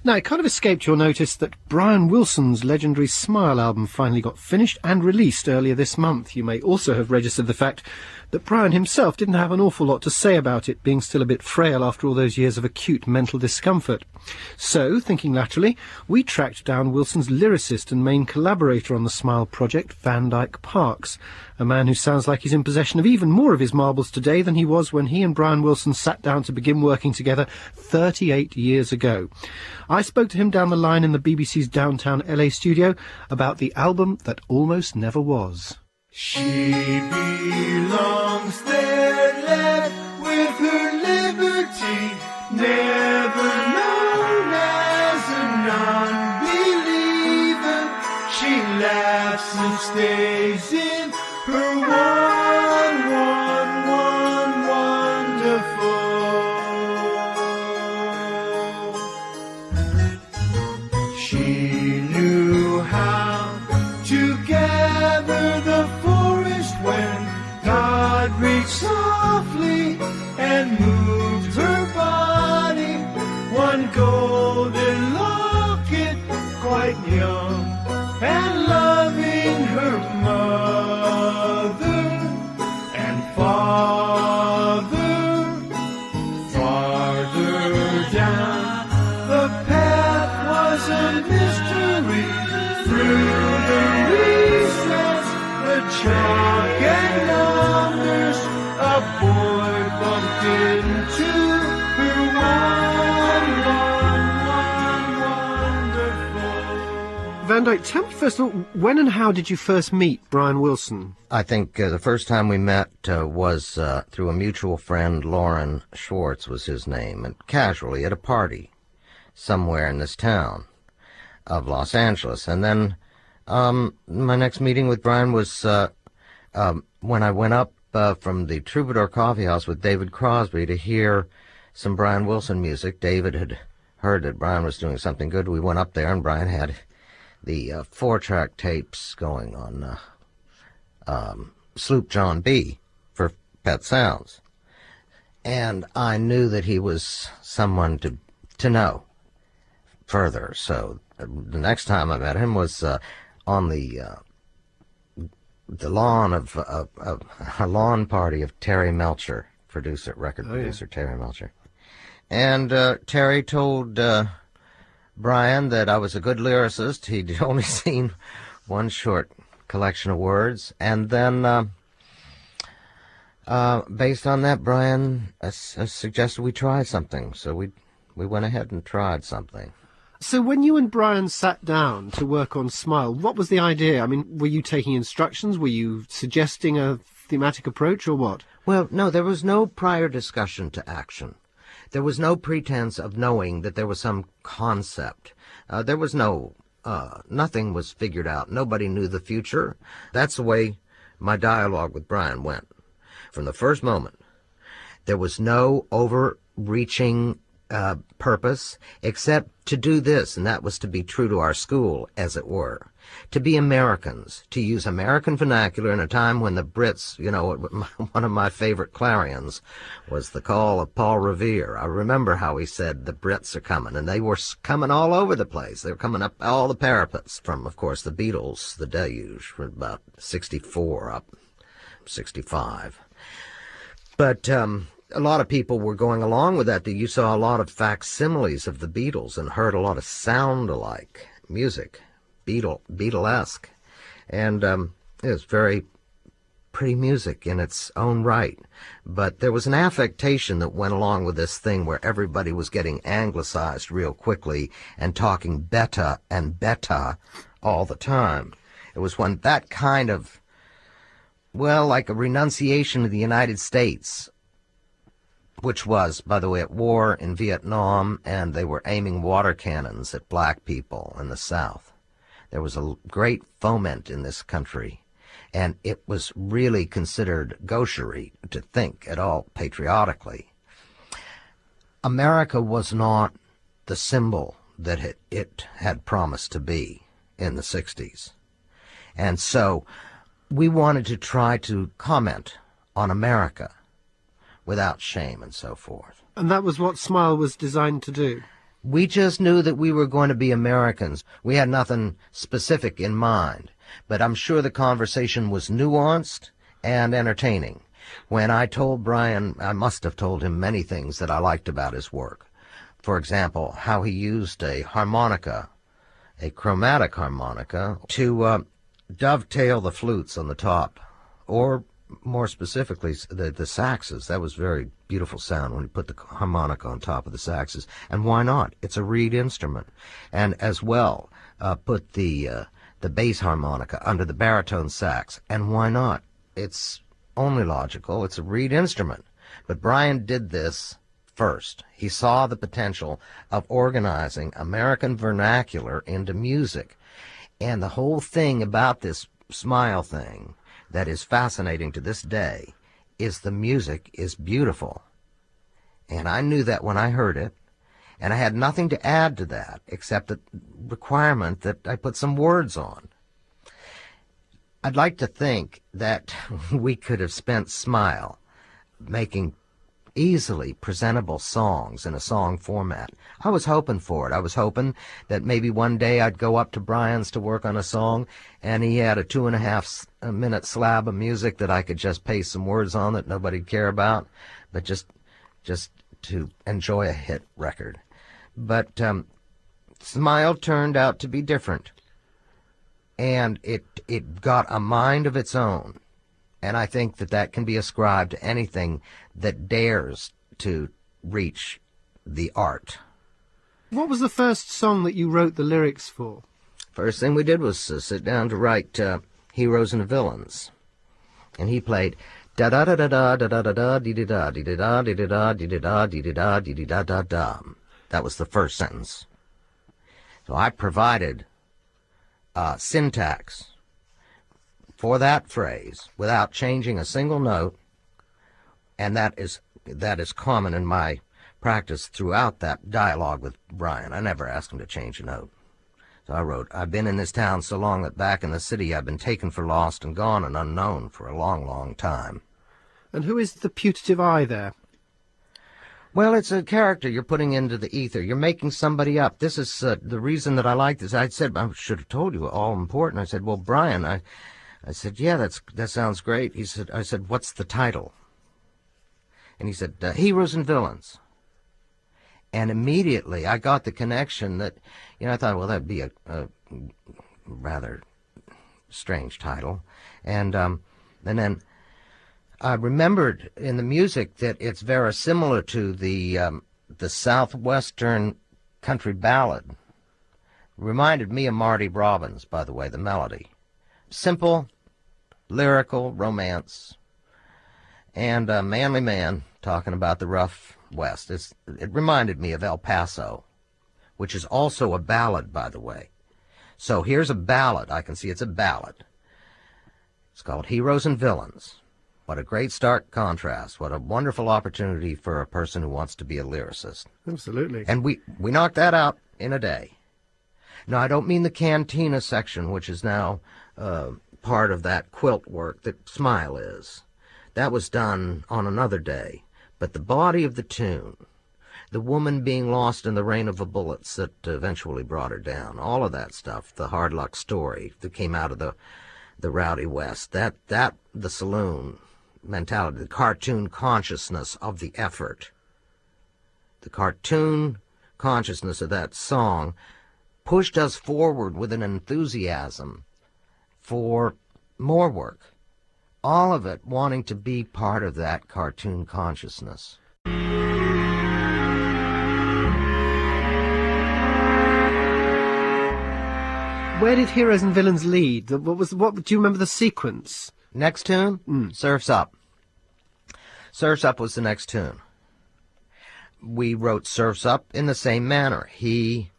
Now, it kind of escaped your notice that Brian Wilson's legendary Smile album finally got finished and released earlier this month. You may also have registered the fact that Brian himself didn't have an awful lot to say about it, being still a bit frail after all those years of acute mental discomfort. So, thinking laterally, we tracked down Wilson's lyricist and main collaborator on the Smile project, Dyke Parks, a man who sounds like he's in possession of even more of his marbles today than he was when he and Brian Wilson sat down to begin working together 38 years ago. I spoke to him down the line in the BBC's downtown LA studio about the album that almost never was. She belongs there, left with her liberty, never known as a non-believer. She laughs and stays in her wonderful. She knew how to gather the forest when God reached softly and moved her body. One golden locket, quite young and loving her mother and father. Farther down the path was a mystery. Through the recess, the chalk and numbers, a boy bumped into her wonderful. Van Dyke, tell me first of all, when and how did you first meet Brian Wilson? I think the first time we met was through a mutual friend. Lauren Schwartz was his name, and casually at a party somewhere in this town of Los Angeles. And then my next meeting with Brian was when I went up from the Troubadour Coffee House with David Crosby to hear some Brian Wilson music. David had heard that Brian was doing something good. We went up there, and Brian had the 4-track tapes going on Sloop John B. for Pet Sounds. And I knew that he was someone to know further. So the next time I met him was on the lawn of a lawn party of Terry Melcher, record producer Terry Melcher. And Terry told Brian that I was a good lyricist. He'd only seen one short collection of words. And then based on that, Brian suggested we try something. So we went ahead and tried something. So when you and Brian sat down to work on Smile, what was the idea? I mean, were you taking instructions? Were you suggesting a thematic approach, or what? Well, no, there was no prior discussion to action. There was no pretense of knowing that there was some concept. There was nothing was figured out. Nobody knew the future. That's the way my dialogue with Brian went. From the first moment, there was no overreaching purpose except to do this, and that was to be true to our school, as it were. To be Americans, to use American vernacular in a time when the Brits, one of my favorite clarions was the call of Paul Revere. I remember how he said the Brits are coming, and they were coming all over the place. They were coming up all the parapets from, of course, the Beatles, the Deluge, from about 64 up 65. But a lot of people were going along with that. You saw a lot of facsimiles of the Beatles and heard a lot of sound-alike music, Beatlesque. And it was very pretty music in its own right. But there was an affectation that went along with this thing where everybody was getting anglicized real quickly and talking beta and beta all the time. It was when that kind of, like a renunciation of the United States, which was, by the way, at war in Vietnam, and they were aiming water cannons at black people in the South. There was a great foment in this country, and it was really considered gaucherie to think at all patriotically. America was not the symbol that it had promised to be in the 60s. And so we wanted to try to comment on America without shame and so forth. And that was what Smile was designed to do? We just knew that we were going to be Americans. We had nothing specific in mind. But I'm sure the conversation was nuanced and entertaining. When I told Brian, I must have told him many things that I liked about his work. For example, how he used a harmonica, a chromatic harmonica, to dovetail the flutes on the top, or more specifically, the saxes. That was very beautiful sound when he put the harmonica on top of the saxes. And why not? It's a reed instrument. And as well, put the bass harmonica under the baritone sax. And why not? It's only logical. It's a reed instrument. But Brian did this first. He saw the potential of organizing American vernacular into music. And the whole thing about this smile thing that is fascinating to this day is the music is beautiful. And I knew that when I heard it, and I had nothing to add to that except the requirement that I put some words on. I'd like to think that we could have spent Smile making easily presentable songs in a song format. I was hoping for it. I was hoping that maybe one day I'd go up to Brian's to work on a song, and he had a 2.5-minute slab of music that I could just paste some words on that nobody'd care about, but just to enjoy a hit record. But Smile turned out to be different, and it got a mind of its own. And I think that that can be ascribed to anything that dares to reach the art. What was the first song that you wrote the lyrics for? First thing we did was sit down to write Heroes and Villains. And he played da da da da da da da da da dee da dee da dee da dee da dee da dee da da da. That was the first sentence. So I provided syntax for that phrase without changing a single note, and that is common in my practice throughout that dialogue with Brian. I never asked him to change a note. So I wrote, I've been in this town so long that back in the city I've been taken for lost and gone and unknown for a long, long time. And who is the putative I there? Well, it's a character you're putting into the ether. You're making somebody up. This is the reason that I like this. I said, I should have told you, all important. I said, well, Brian, I said, yeah, that sounds great. I said, what's the title? And he said, Heroes and Villains. And immediately I got the connection that, I thought, well, that'd be a rather strange title. And then I remembered in the music that it's very similar to the Southwestern country ballad. Reminded me of Marty Robbins, by the way, the melody. Simple, lyrical romance, and a manly man talking about the rough West. It reminded me of El Paso, which is also a ballad, by the way. So here's a ballad. I can see it's a ballad. It's called Heroes and Villains. What a great stark contrast. What a wonderful opportunity for a person who wants to be a lyricist. Absolutely. And we knocked that out in a day. Now, I don't mean the cantina section, which is now part of that quilt work that Smile is. That was done on another day. But the body of the tune, the woman being lost in the rain of bullets that eventually brought her down, all of that stuff, the hard luck story that came out of the rowdy West, that the saloon mentality, the cartoon consciousness of the effort, the cartoon consciousness of that song pushed us forward with an enthusiasm for more work. All of it wanting to be part of that cartoon consciousness. Where did Heroes and Villains lead? What do you remember the sequence? Next tune? Surf's Up. Surf's Up was the next tune. We wrote Surf's Up in the same manner. He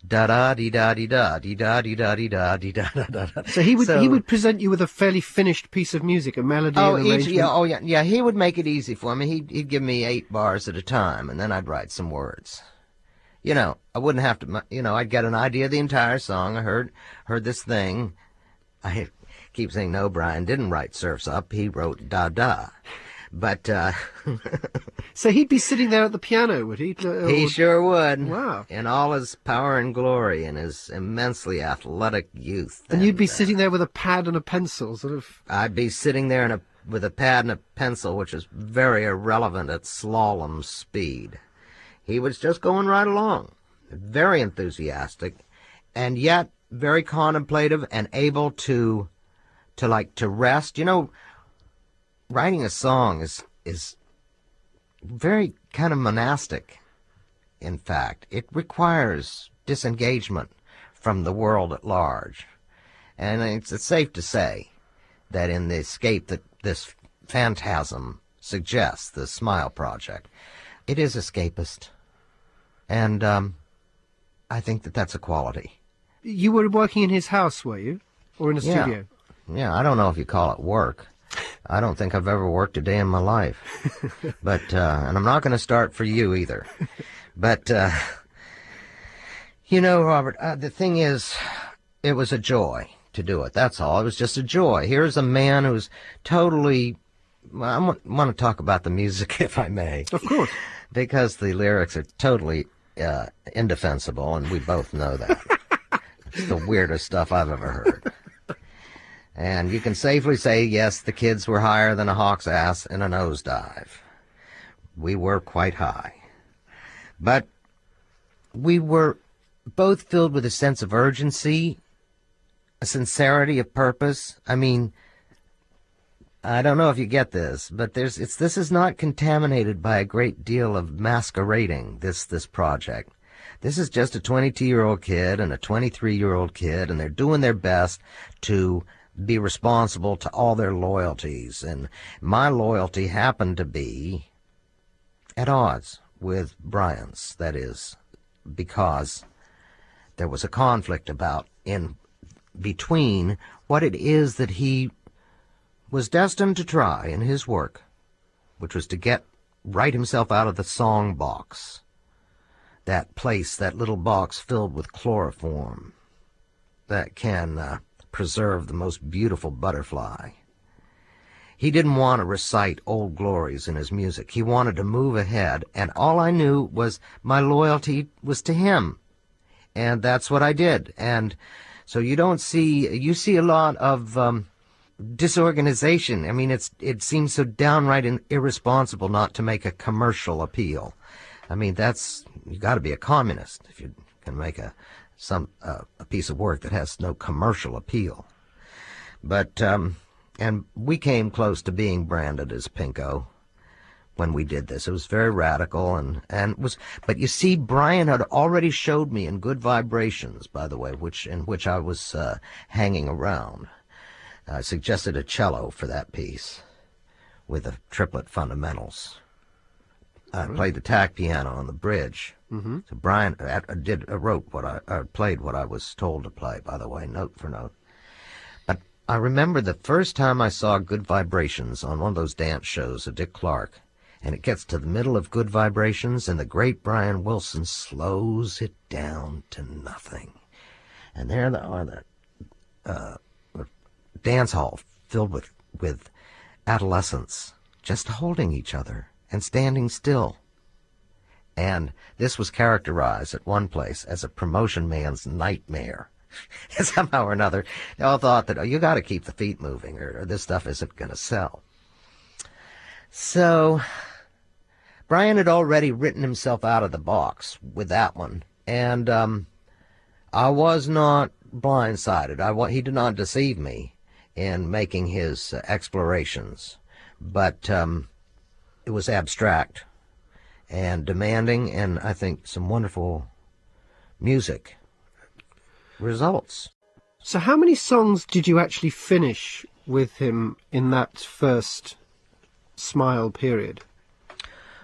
da-da-dee-da-dee-da, dee-da-dee-da-dee-da, dee-da-da-da-da. So he would present you with a fairly finished piece of music, a melody, an arrangement? Yeah, he would make it easy for me. He'd give me 8 bars at a time, and then I'd write some words. I wouldn't have to, I'd get an idea of the entire song. I heard this thing. I keep saying, no, Brian didn't write Surf's Up. He wrote da-da. But So he'd be sitting there at the piano, would he? he sure would. Wow. In all his power and glory and his immensely athletic youth. And you'd be sitting there with a pad and a pencil, sort of... I'd be sitting there with a pad and a pencil, which is very irrelevant at slalom speed. He was just going right along, very enthusiastic, and yet very contemplative and able to rest. You know, writing a song is very kind of monastic, in fact. It requires disengagement from the world at large. And it's safe to say that in the escape that this phantasm suggests, the Smile Project, it is escapist. And I think that that's a quality. You were working in his house, were you? Or in a studio? Yeah, I don't know if you call it work. I don't think I've ever worked a day in my life. But, and I'm not going to start for you either. But, you know, Robert, the thing is, it was a joy to do it. That's all. It was just a joy. Here's a man who's totally... I want to talk about the music, if I may. Of course. Because the lyrics are totally indefensible, and we both know that. It's the weirdest stuff I've ever heard. And you can safely say, yes, the kids were higher than a hawk's ass in a nosedive. We were quite high. But we were both filled with a sense of urgency, a sincerity of purpose. I mean, I don't know if you get this, but this is not contaminated by a great deal of masquerading, this project. This is just a 22-year-old kid and a 23-year-old kid, and they're doing their best to be responsible to all their loyalties. And my loyalty happened to be at odds with Brian's, that is, because there was a conflict between what it is that he was destined to try in his work, which was to write himself out of the song box, that place, that little box filled with chloroform that can preserve the most beautiful butterfly. He didn't want to recite old glories in his music. He wanted to move ahead, and all I knew was my loyalty was to him, and that's what I did. And so you see a lot of disorganization. I mean, it seems so downright irresponsible not to make a commercial appeal. I mean, you got to be a communist if you can make a piece of work that has no commercial appeal. But and we came close to being branded as Pinko when we did this. It was very radical but you see, Brian had already showed me in Good Vibrations, by the way, in which I was hanging around. Suggested a cello for that piece with the triplet fundamentals. I played the tack piano on the bridge. Mm-hmm. So Brian played what I was told to play, by the way, note for note. But I remember the first time I saw Good Vibrations on one of those dance shows of Dick Clark, and it gets to the middle of Good Vibrations, and the great Brian Wilson slows it down to nothing. And there the dance hall filled with adolescents just holding each other and standing still. And this was characterized at one place as a promotion man's nightmare. Somehow or another, they all thought that, you got to keep the feet moving or this stuff isn't going to sell. So Brian had already written himself out of the box with that one, and I was not blindsided. He did not deceive me in making his explorations, but it was abstract and demanding, and I think some wonderful music results. So how many songs did you actually finish with him in that first Smile period?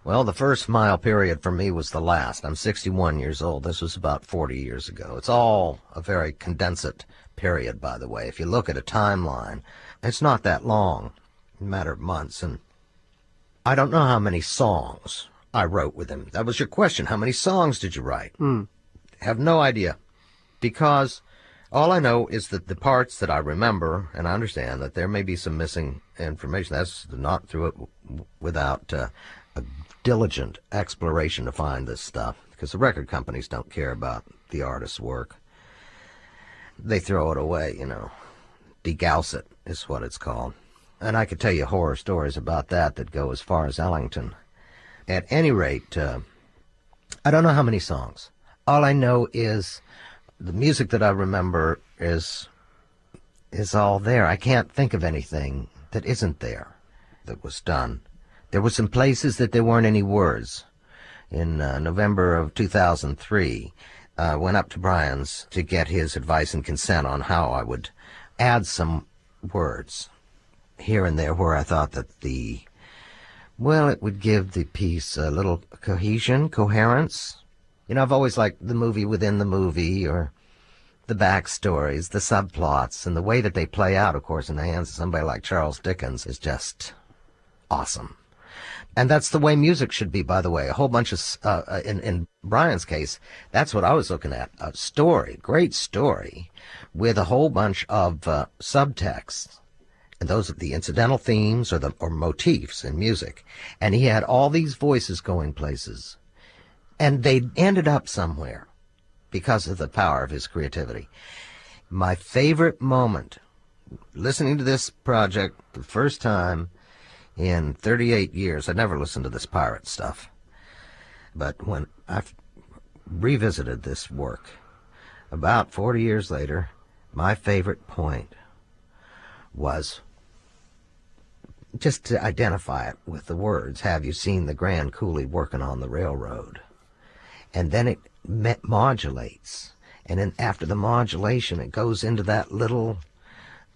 Well, the first Smile period for me was the last. I'm 61 years old. This was about 40 years ago. It's all a very condensed period, by the way. If you look at a timeline, it's not that long, a matter of months. And I don't know how many songs I wrote with him. That was your question. How many songs did you write? Have no idea. Because All I know is that the parts that I remember, and I understand that there may be some missing information. That's not through it without a diligent exploration to find this stuff, because the record companies don't care about the artist's work. They throw it away, Degauss it is what it's called. And I could tell you horror stories about that go as far as Ellington. At any rate, I don't know how many songs. All I know is the music that I remember is all there. I can't think of anything that isn't there that was done. There were some places that there weren't any words. In November of 2003, I went up to Brian's to get his advice and consent on how I would add some words here and there where I thought that it would give the piece a little cohesion, coherence. I've always liked the movie within the movie, or the backstories, the subplots, and the way that they play out, of course, in the hands of somebody like Charles Dickens is just awesome. And that's the way music should be, by the way. A whole bunch of, in Brian's case, that's what I was looking at. A story, great story, with a whole bunch of subtexts. And those are the incidental themes or motifs in music. And he had all these voices going places. And they ended up somewhere because of the power of his creativity. My favorite moment, listening to this project the first time in 38 years, I never listened to this pirate stuff, but when I revisited this work about 40 years later, my favorite point was just to identify it with the words, "Have you seen the grand coolie working on the railroad?" And then it modulates, and then after the modulation it goes into that little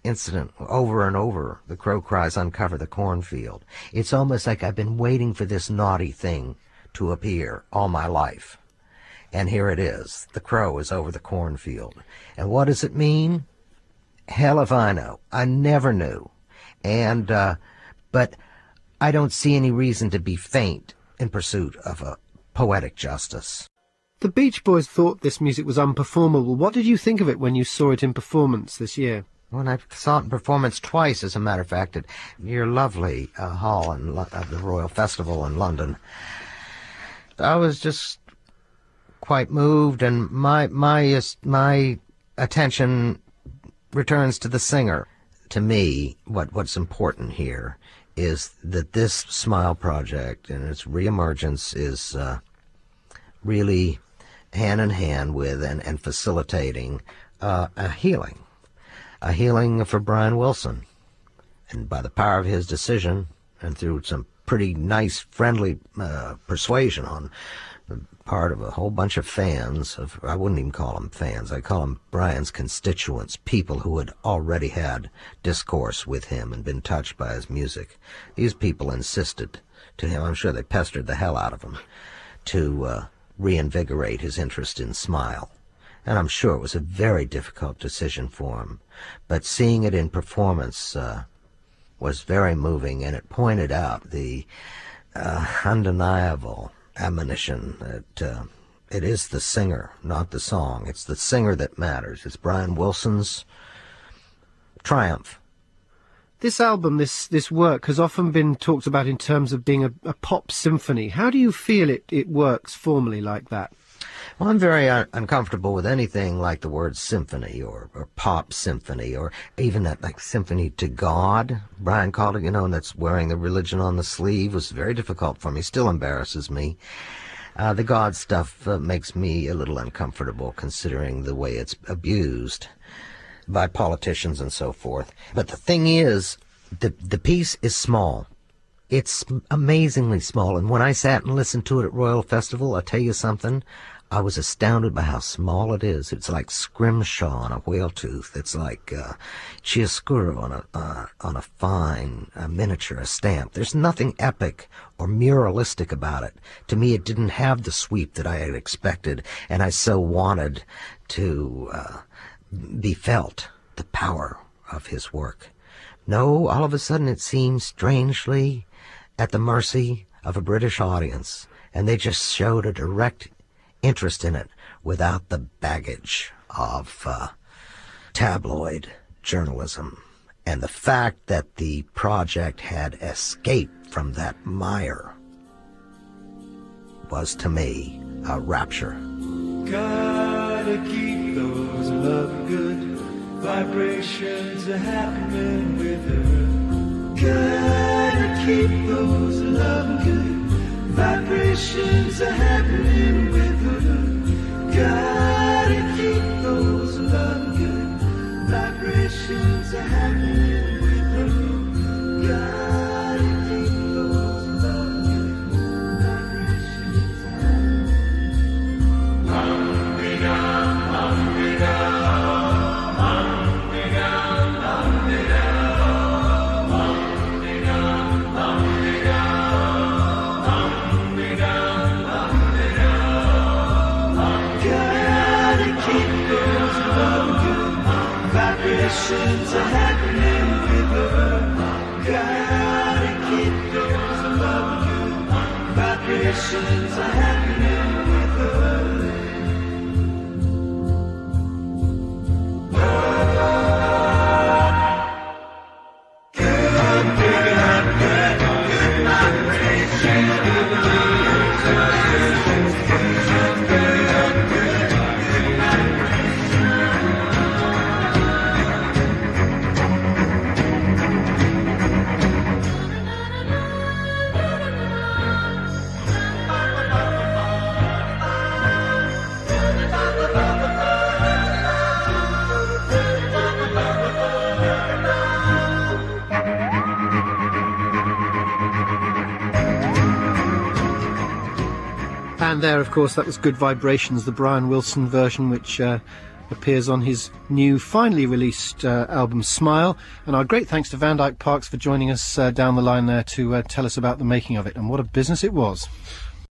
incident over and over. The crow cries, "Uncover the cornfield." It's almost like I've been waiting for this naughty thing to appear all my life. And here it is. The crow is over the cornfield. And what does it mean? Hell if I know. I never knew. And, but I don't see any reason to be faint in pursuit of a poetic justice. The Beach Boys thought this music was unperformable. What did you think of it when you saw it in performance this year? Well, I saw it in performance twice, as a matter of fact, at your lovely hall at the Royal Festival in London. I was just quite moved, and my attention returns to the singer. To me, what's important here is that this Smile project and its reemergence is really hand in hand with and facilitating a healing for Brian Wilson. And by the power of his decision, and through some pretty nice, friendly persuasion on the part of a whole bunch of fans, I wouldn't even call them fans, I call them Brian's constituents, people who had already had discourse with him and been touched by his music. These people insisted to him, I'm sure they pestered the hell out of him, to reinvigorate his interest in Smile. And I'm sure it was a very difficult decision for him. But seeing it in performance was very moving, and it pointed out the undeniable admonition that it is the singer, not the song. It's the singer that matters. It's Brian Wilson's triumph. This album, this work, has often been talked about in terms of being a pop symphony. How do you feel it works formally like that? Well, I'm very uncomfortable with anything like the word symphony or pop symphony, or even that like symphony to God, Brian called it, and that's wearing the religion on the sleeve. Was very difficult for me, still embarrasses me. The God stuff makes me a little uncomfortable, considering the way it's abused by politicians and so forth. But the thing is, the piece is small. It's amazingly small. And when I sat and listened to it at Royal Festival, I'll tell you something, I was astounded by how small it is. It's like scrimshaw on a whale tooth. It's like chiaroscuro on a fine miniature, a stamp. There's nothing epic or muralistic about it. To me, it didn't have the sweep that I had expected, and I so wanted to be felt the power of his work. No, all of a sudden it seems strangely at the mercy of a British audience, and they just showed a direct interest in it without the baggage of tabloid journalism, and the fact that the project had escaped from that mire was, to me, a rapture. Gotta keep those love good vibrations a happening with her. Gotta keep those love good vibrations a happening with her. Gotta keep those love good vibrations a happening with her. Gotta keep those love good vibrations a happening. Hungry down, hungry down, hungry down, hungry down, hungry down, hungry down, hungry down, hungry down. Gotta keep those love good vibrations are happening with her. Gotta keep those love good vibrations are happening with her. And there, of course, that was Good Vibrations, the Brian Wilson version, which appears on his new, finally released album, Smile. And our great thanks to Dyke Parks for joining us down the line there to tell us about the making of it. And what a business it was.